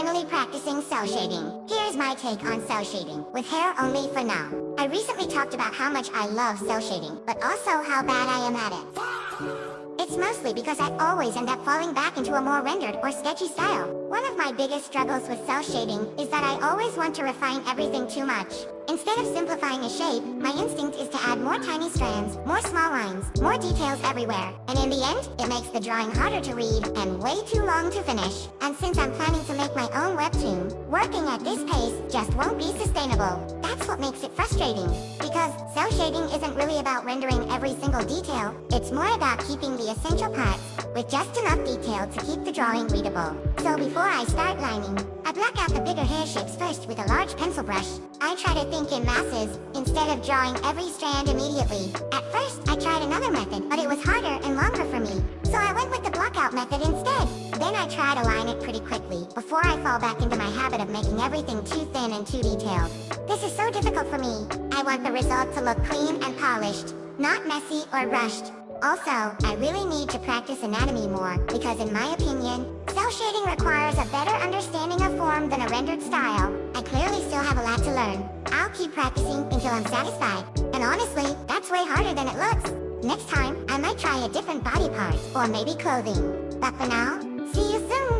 finally practicing cell shading. Here's my take on cell shading, with hair only for now. I recently talked about how much I love cell shading, but also how bad I am at it. It's mostly because I always end up falling back into a more rendered or sketchy style. One of my biggest struggles with cell shading is that I always want to refine everything too much. Instead of simplifying a shape, my instinct is to add more tiny strands, more small lines, more details everywhere. And in the end, it makes the drawing harder to read and way too long to finish. And since I'm planning to make my own webtoon, working at this pace just won't be sustainable. That's what makes it frustrating. Because cell shading isn't really about rendering every single detail, it's more about keeping the essential parts with just enough detail to keep the drawing readable. So before I start lining, I black out the bigger hair shapes first with a large pencil brush. I try to think in masses, instead of drawing every strand immediately. At first, I tried another method, but it was harder and longer for me. So I went with the blockout method instead. Then I try to line it pretty quickly, before I fall back into my habit of making everything too thin and too detailed. This is so difficult for me. I want the result to look clean and polished, not messy or rushed. Also, I really need to practice anatomy more, because in my opinion, cell shading requires a better understanding of form than a rendered style. I clearly still have a lot to learn. I'll keep practicing until I'm satisfied. And honestly, that's way harder than it looks. Next time, I might try a different body part, or maybe clothing. But for now, see you soon!